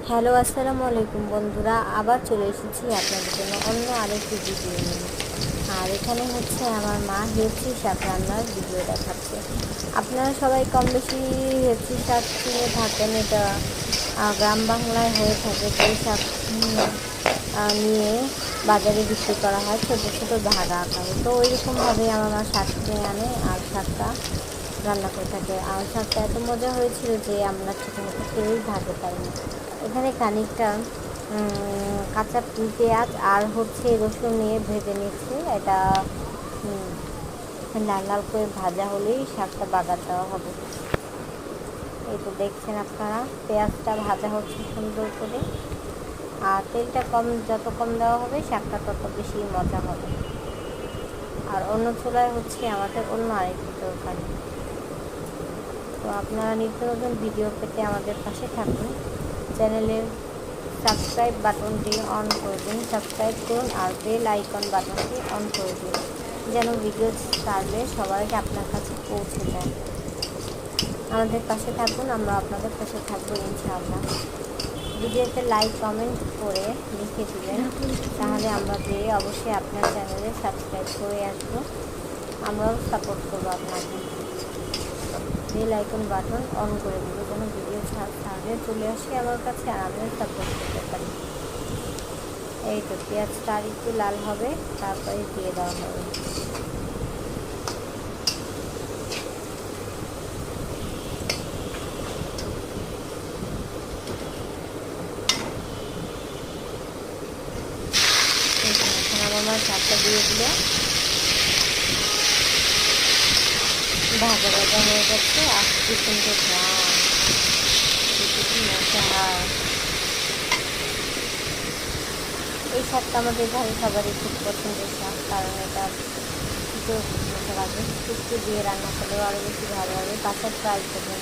Hello, আসসালামু আলাইকুম বন্ধুরা। আবার চলে এসেছি আপনাদের জন্য অন্য আরেকটি ভিডিও নিয়ে। আর এখানে হচ্ছে আমার মা হেঁচি শাক রান্নার ভিডিও দেখাচ্ছে। আপনারা সবাই কম বেশি হেঁচি শাক চিনে থাকেন। এটা গ্রাম বাংলায় হয়ে থাকে। যে শাক নিয়ে বাজারে বিক্রি করা হয় ছোট ছোট ভাগা আকারে। তো ওইরকমভাবেই আমার মা শাক কিনে আনে আর শাকটা রান্না করে থাকে। আর শাকটা এত মজা হয়েছিল যে আমরা ঠিকমতো কেউই ভাগে পাইনি। এখানে খানিকটা কাঁচা পেঁয়াজ আর হচ্ছে রসুন নিয়ে ভেজে নিচ্ছে। এটা লাল লাল করে ভাজা হলেই শাকটা বাগার দেওয়া হবে। এই তো দেখছেন আপনারা, পেঁয়াজটা ভাজা হচ্ছে সুন্দর করে। আর তেলটা যত কম দেওয়া হবে শাকটা তত বেশি মজা হবে। আর অন্য চুলায় হচ্ছে আমাদের অন্য আরেকটি তরকারি। তো আপনারা নিত্য নতুন ভিডিও পেতে আমাদের পাশে থাকুন। চ্যানেলের সাবস্ক্রাইব বাটনটি অন করে দিন, সাবস্ক্রাইব করুন আর বেল আইকন বাটনটি অন করে দিন, যেন ভিডিও ছাড়লে সবার আগে আপনার কাছে পৌঁছে যায়। আমাদের পাশে থাকুন, আমরা আপনাদের পাশে থাকবো ইনশাআল্লাহ। ভিডিওতে লাইক কমেন্ট করে লিখে দিবেন, তাহলে আমরা পেয়ে অবশ্যই আপনার চ্যানেলে সাবস্ক্রাইব করে আসবো। আমরাও সাপোর্ট করবো আপনাকে। বেল আইকন বাটন অন করে দেবো, যেন ভিডিও ছাড়লে চলে আসে আমার কাছে আর আমিও সাপোর্ট করতে পারি। এই তো পেঁয়াজটা আর একটু লাল হবে, তারপরে দিয়ে দেওয়া হবে। এখন আমার শাকটা দিয়ে দিল, ভাজা ভাজা হয়ে যাচ্ছে। আর কি সুন্দর গ্রাম, কি মজা। এই শাকটা আমাদের ঘরে সবারই খুব পছন্দের শাক, কারণ এটা খেতেও খুব মজা লাগে। একটু দিয়ে রান্না করলেও আরও বেশি ভালো লাগে। বাসায় ট্রাই করবেন,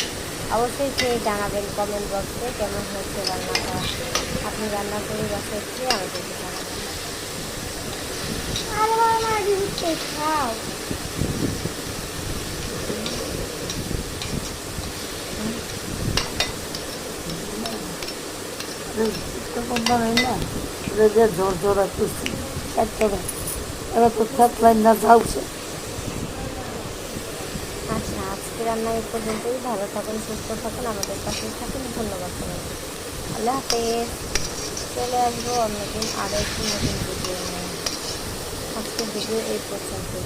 অবশ্যই খেয়ে জানাবেন কমেন্ট বক্সে কেমন হয়েছে রান্নাটা। আপনি রান্না করে বাসায় খেয়ে আমাদেরকে জানাবেন। খাও না জোর জোড়া করছি এবার তো খেতলাই না যাওছে। আচ্ছা, আজকে রান্না এই পর্যন্তই। ভালো থাকুন, সুস্থ থাকুন, আমাদের পাশে থাকুন। ধন্যবাদ সবাইকে। আল্লাহ হাফেজ। চলে আসবো অন্যদিন আরও একটি নতুন ভিডিও নিয়ে। আজকের ভিডিও এই পর্যন্তই।